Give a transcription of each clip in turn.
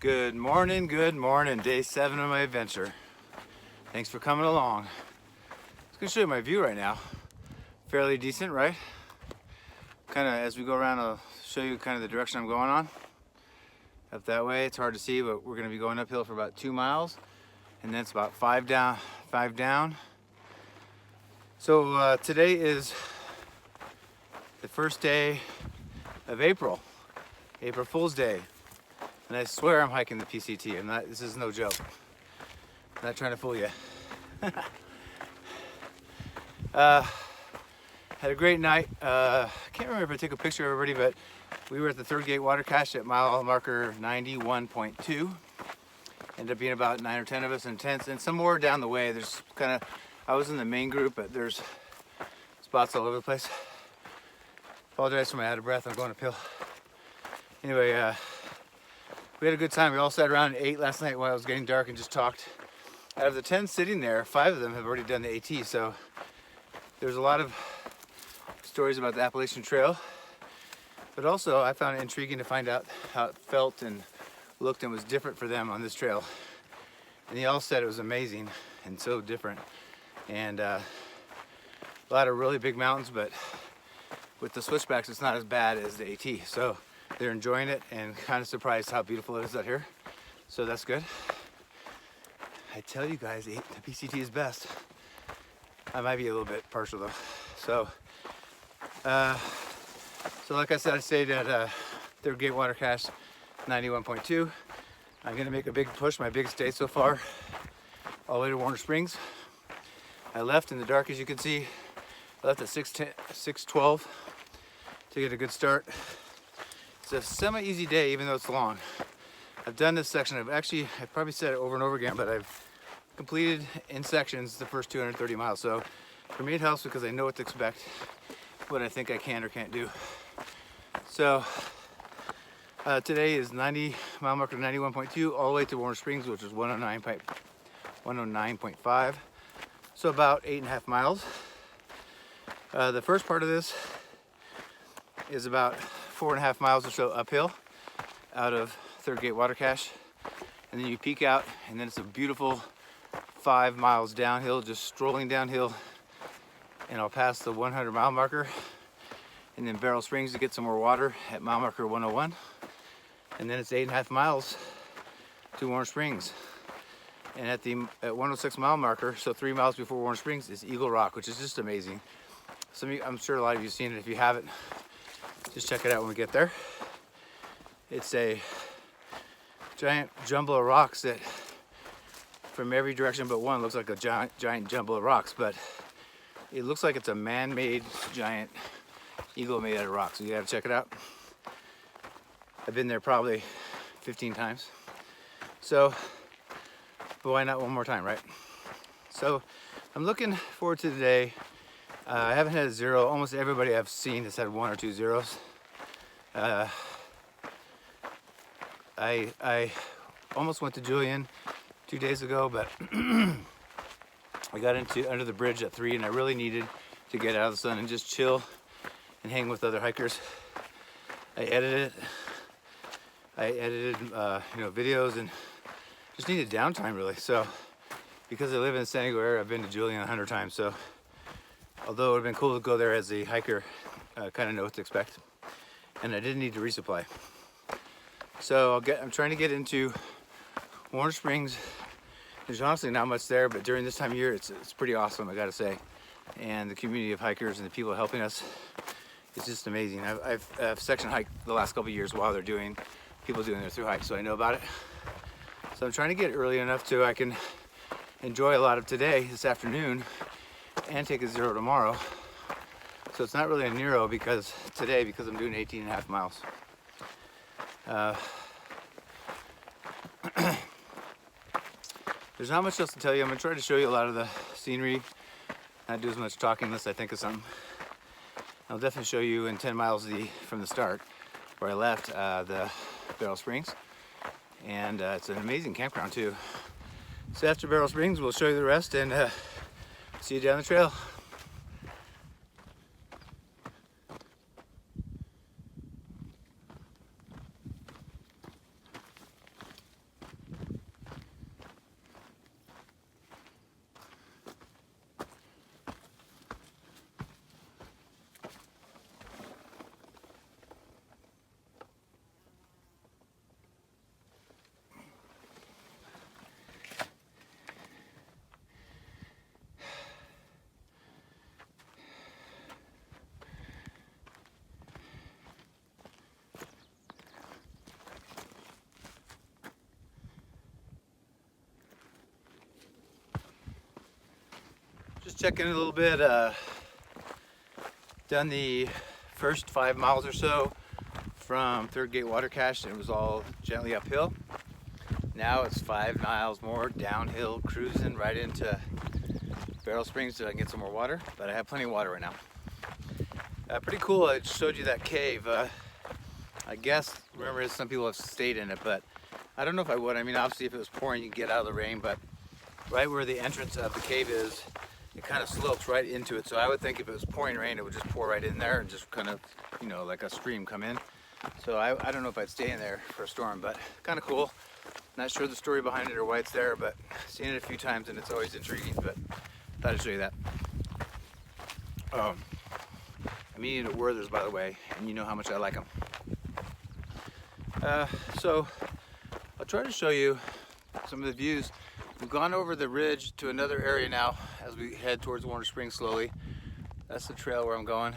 Good morning, day 7 of my adventure. Thanks for coming along. I'm just gonna show you my view right now. Fairly decent, right? Kind of, as we go around, I'll show you kind of the direction I'm going on. Up that way, it's hard to see, but we're gonna be going uphill for about 2 miles, and then it's about 5 down. So today is the first day of April Fool's Day. And I swear I'm hiking the PCT. This is no joke. I'm not trying to fool you. Had a great night. I can't remember if I took a picture of everybody, but we were at the third gate water cache at mile marker 91.2. Ended up being about 9 or 10 of us in tents, and some more down the way. There's I was in the main group, but there's spots all over the place. Apologize for my out of breath. I'm going uphill. Anyway, we had a good time. We all sat around and ate last night while it was getting dark and just talked. Out of the 10 sitting there, 5 of them have already done the AT, so there's a lot of stories about the Appalachian Trail. But also, I found it intriguing to find out how it felt and looked and was different for them on this trail. And they all said it was amazing and so different. And a lot of really big mountains, but with the switchbacks, it's not as bad as the AT. So they're enjoying it and kind of surprised how beautiful it is out here. So that's good. I tell you guys, the PCT is best. I might be a little bit partial though. So like I said, I stayed at third gate water cache 91.2. I'm gonna make a big push, my biggest day so far, all the way to Warner Springs. I left in the dark, as you can see. I left at 6:12 to get a good start. It's a semi-easy day, even though it's long. I've done this section. I've probably said it over and over again, but I've completed in sections the first 230 miles. So for me, it helps because I know what to expect, what I think I can or can't do. So today is mile marker 91.2 all the way to Warner Springs, which is 109.5. So about 8.5 miles. The first part of this is about 4.5 miles or so uphill out of third gate water cache, and then you peak out, and then it's a beautiful 5 miles downhill, just strolling downhill, and I'll pass the 100 mile marker, and then Barrel Springs to get some more water at mile marker 101, and then it's 8.5 miles to Warner Springs. And at 106 mile marker, so 3 miles before Warner Springs, is Eagle Rock, which is just amazing. I'm sure a lot of you have seen it. If you haven't, just check it out when we get there. It's a giant jumble of rocks that, from every direction but one, looks like a giant jumble of rocks, but it looks like it's a man-made giant eagle made out of rocks. So you gotta check it out. I've been there probably 15 times. So, but why not one more time, right? So I'm looking forward to today. I haven't had a zero. Almost everybody I've seen has had 1 or 2 zeros. I almost went to Julian 2 days ago, but I got under the bridge at 3, and I really needed to get out of the sun and just chill and hang with other hikers. I edited videos and just needed downtime really. So because I live in the San Diego area, I've been to Julian 100 times. So although it would have been cool to go there as a hiker, kind of know what to expect, and I didn't need to resupply. So I'm trying to get into Warner Springs. There's honestly not much there, but during this time of year, it's pretty awesome, I gotta say. And the community of hikers and the people helping us is just amazing. I've section hiked the last couple of years while people doing their through hike, so I know about it. So I'm trying to get early enough so I can enjoy a lot of today, this afternoon, and take a zero tomorrow. So it's not really a Nero because I'm doing 18.5 miles. There's not much else to tell you. I'm gonna try to show you a lot of the scenery, not do as much talking unless I think of something. I'll definitely show you in 10 miles from the start where I left the Barrel Springs, and it's an amazing campground too. So after Barrel Springs, we'll show you the rest, and see you down the trail. Just checking a little bit. Done the first 5 miles or so from Third Gate Water Cache, and it was all gently uphill. Now it's 5 miles more downhill, cruising right into Barrel Springs so I can get some more water, but I have plenty of water right now. Pretty cool. I showed you that cave. I guess, remember, some people have stayed in it, but I don't know if I would. I mean, obviously if it was pouring, you can get out of the rain, but right where the entrance of the cave is, it kind of slopes right into it. So I would think if it was pouring rain, it would just pour right in there and just kind of, you know, like a stream come in. So I don't know if I'd stay in there for a storm, but kind of cool. Not sure the story behind it or why it's there, but seen it a few times and it's always intriguing, but thought I'd show you that. I'm eating at Werther's, by the way, and you know how much I like them. So I'll try to show you some of the views. We've gone over the ridge to another area now as we head towards Warner Springs slowly. That's the trail where I'm going.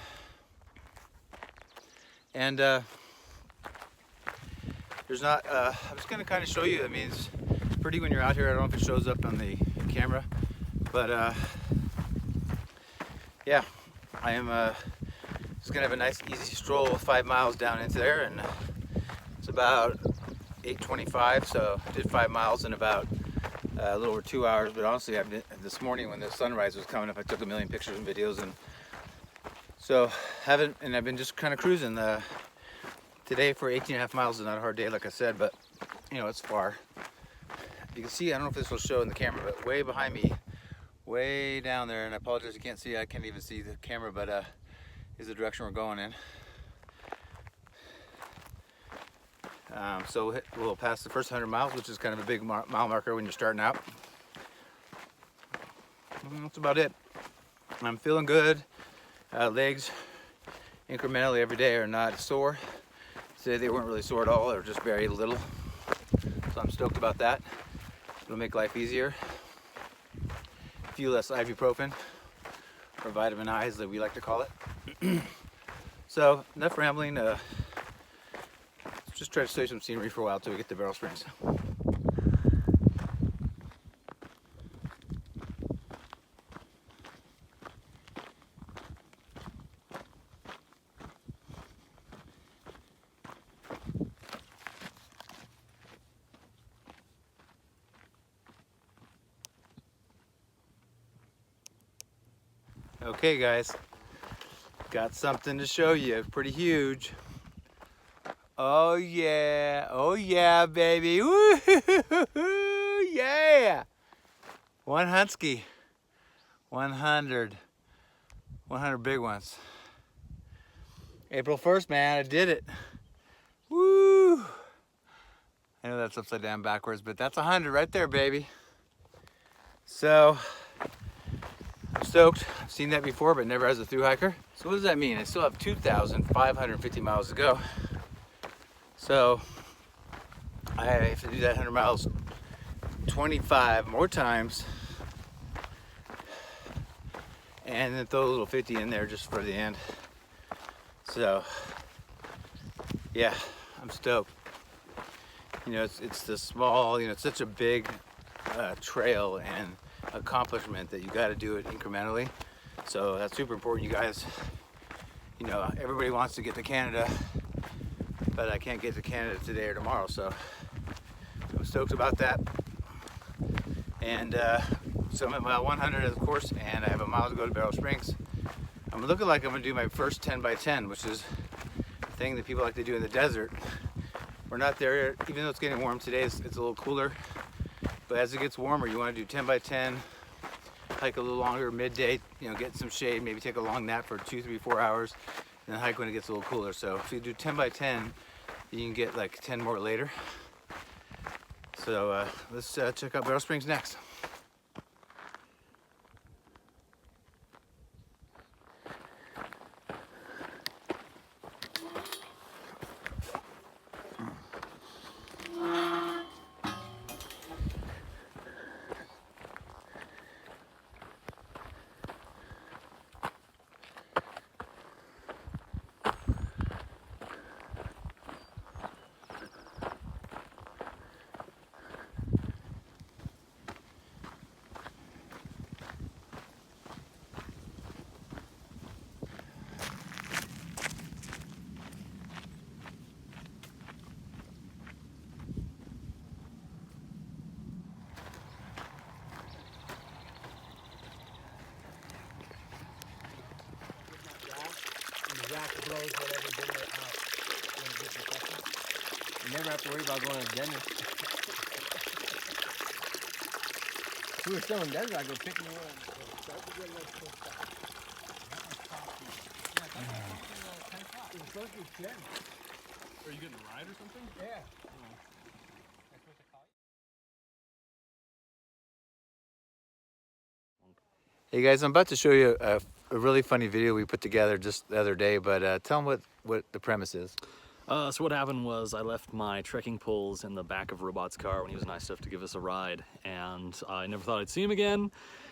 And there's not, I'm just gonna kind of show you, I mean, it's pretty when you're out here. I don't know if it shows up on the camera, but yeah, I am just gonna have a nice easy stroll 5 miles down into there, and it's about 8:25, so I did 5 miles in about a little over 2 hours. But honestly, this morning when the sunrise was coming up, I took a million pictures and videos, and so I've been just kind of cruising. Today for 18.5 miles is not a hard day, like I said, but you know, it's far. You can see, I don't know if this will show in the camera, but way behind me, way down there, and I apologize you can't see, I can't even see the camera, but is the direction we're going in. So we'll pass the first 100 miles, which is kind of a big mile marker when you're starting out. That's about it. I'm feeling good. Legs incrementally every day are not sore. Today they weren't really sore at all, they were just very little. So I'm stoked about that. It'll make life easier. A few less ibuprofen, or vitamin I as we like to call it. So enough rambling. Just try to show you some scenery for a while till we get to Barrel Springs. Okay guys, got something to show you, pretty huge. Oh yeah baby, woo-hoo-hoo-hoo, yeah! One Husky, 100 big ones. April 1st, man, I did it. Woo! I know that's upside down backwards, but that's 100 right there, baby. So, I'm stoked. I've seen that before, but never as a thru hiker. So what does that mean? I still have 2,550 miles to go. So I have to do that 100 miles 25 more times, and then throw a little 50 in there just for the end. So yeah, I'm stoked. You know, it's the small, you know, it's such a big trail and accomplishment that you got to do it incrementally. So that's super important, you guys. You know, everybody wants to get to Canada, but I can't get to Canada today or tomorrow, so I'm stoked about that. And so I'm at mile 100 of course, and I have a mile to go to Barrel Springs. I'm looking like I'm gonna do my first 10 by 10, which is a thing that people like to do in the desert. We're not there yet, even though it's getting warm today, it's a little cooler. But as it gets warmer, you want to do 10 by 10, hike a little longer midday, you know, get some shade, maybe take a long nap for 2, 3, 4 hours, and then hike when it gets a little cooler. So if you do 10 by 10, you can get like 10 more later. So let's check out Barrel Springs next. blows whatever's in there out when it gets infected. You never have to worry about going to the dentist. If we were still in Denver, I'd go pick me one. Start to get a little pissed off. It was supposed to be 10. Are you getting a ride or something? Yeah. Hey guys, I'm about to show you a really funny video we put together just the other day, but tell them what the premise is. So what happened was I left my trekking poles in the back of Robot's car when he was nice enough to give us a ride, and I never thought I'd see him again.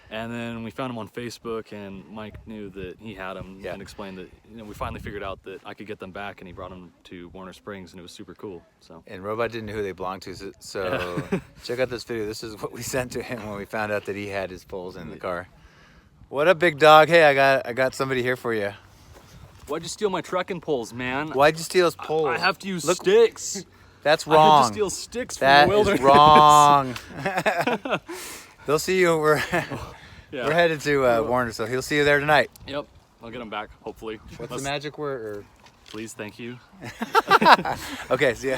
And then we found him on Facebook, and Mike knew that he had them and explained that, you know, we finally figured out that I could get them back, and he brought them to Warner Springs, and it was super cool. So. And Robot didn't know who they belonged to, so check out this video. This is what we sent to him when we found out that he had his poles in the car. What up, big dog? Hey, I got somebody here for you. Why'd you steal my trekking poles, man? Why'd you steal his poles? I have to use sticks. That's wrong. I have to steal sticks from the wilderness. That is wrong. They'll see you. We're headed to Warner, so he'll see you there tonight. Yep, I'll get him back, hopefully. What's the magic word? Or... Please, thank you. Okay, see ya.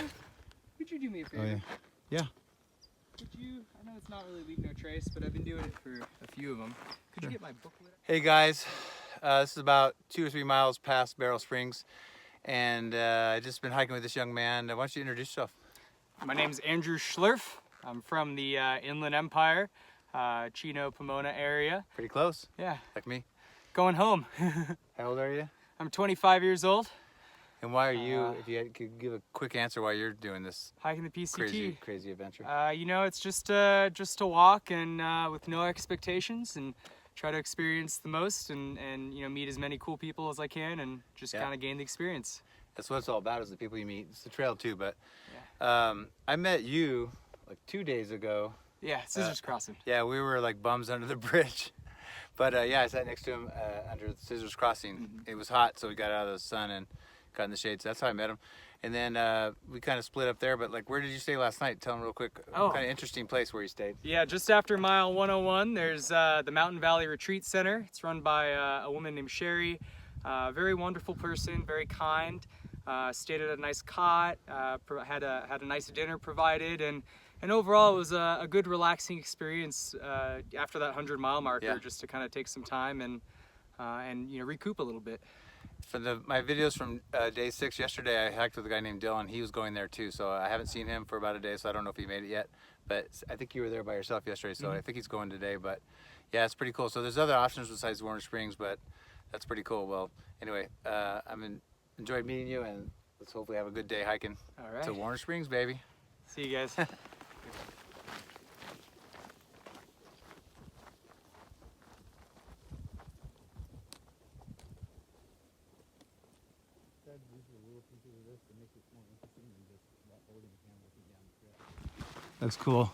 Could you do me a favor? Oh, yeah. Could you, I know it's not really Leave No Trace, but I've been doing it for a few of them. Could you get my booklet? Hey guys, this is about 2 or 3 miles past Barrel Springs, and I just been hiking with this young man. Why don't you introduce yourself? My name's Andrew Schlurf. I'm from the Inland Empire, Chino, Pomona area. Pretty close. Yeah. Like me. Going home. How old are you? I'm 25 years old. And why are you, if you could give a quick answer why you're doing this hiking the PCT. Crazy adventure? You know, it's just a walk and with no expectations, and try to experience the most and you know, meet as many cool people as I can and just kind of gain the experience. That's what it's all about, is the people you meet. It's the trail too, but I met you like 2 days ago. Yeah, Scissors Crossing. Yeah, we were like bums under the bridge. But yeah, I sat next to him under the Scissors Crossing. It was hot, so we got out of the sun and got in the shade. So that's how I met him. And then we kind of split up there. But like, where did you stay last night? Tell him real quick. What kind of interesting place where you stayed? Yeah, just after mile 101, there's the Mountain Valley Retreat Center. It's run by a woman named Sherry. Very wonderful person, very kind. Stayed at a nice cot. Had a nice dinner provided, and overall it was a good relaxing experience after that 100-mile marker, just to kind of take some time and you know, recoup a little bit. For my videos from day 6 yesterday, I hiked with a guy named Dylan. He was going there too, so I haven't seen him for about a day, so I don't know if he made it yet. But I think you were there by yourself yesterday, so I think he's going today. But yeah, it's pretty cool. So there's other options besides Warner Springs, but that's pretty cool. Well, anyway, enjoyed meeting you, and let's hopefully have a good day hiking to Warner Springs, baby. See you guys. That's cool.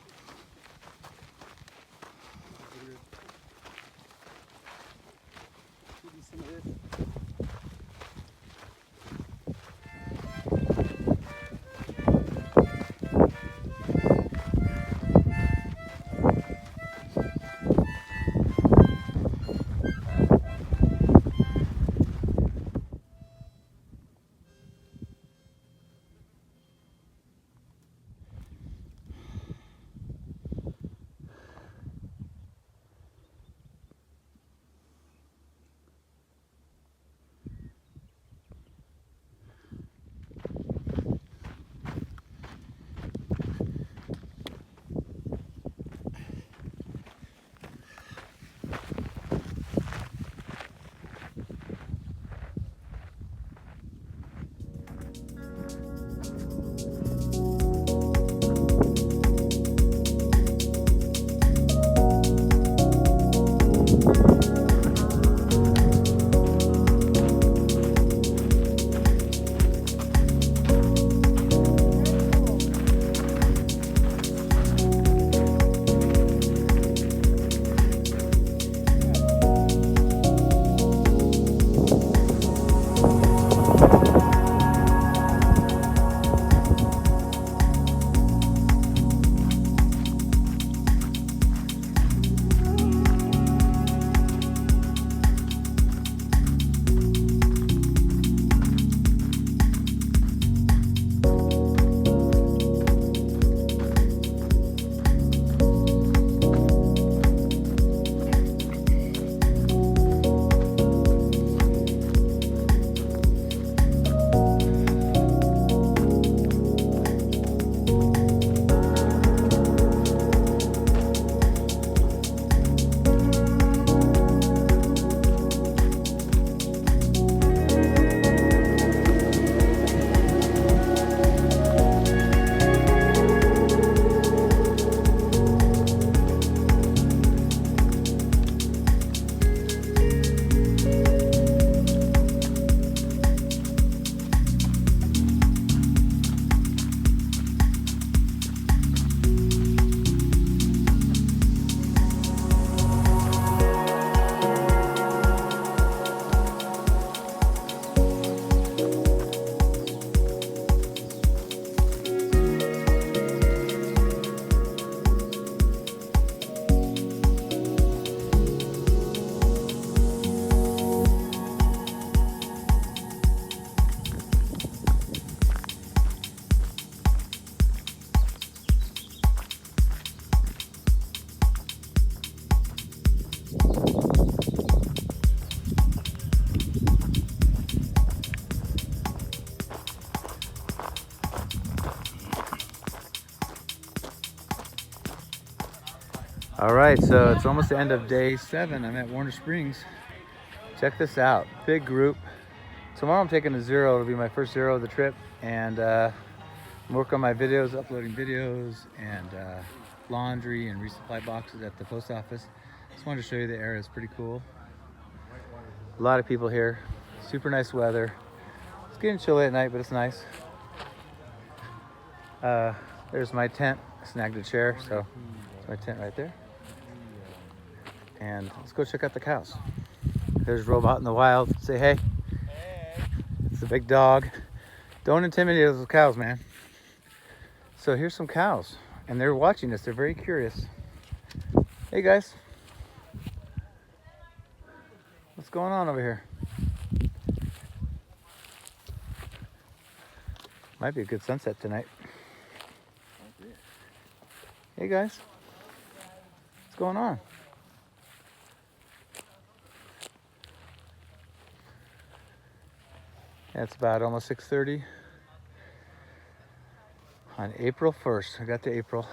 All right, so it's almost the end of day 7. I'm at Warner Springs. Check this out, big group. Tomorrow I'm taking a 0. It'll be my first 0 of the trip, and work on my videos, uploading videos, and laundry and resupply boxes at the post office. Just wanted to show you the area. It's pretty cool. A lot of people here. Super nice weather. It's getting chilly at night, but it's nice. There's my tent. I snagged a chair, so it's my tent right there. And let's go check out the cows. There's Robot in the wild. Say hey. Hey. It's a big dog. Don't intimidate those cows, man. So here's some cows, and they're watching us. They're very curious. Hey guys. What's going on over here? Might be a good sunset tonight. Hey guys. What's going on? Yeah, it's about almost 6:30 on April 1st. I got to April.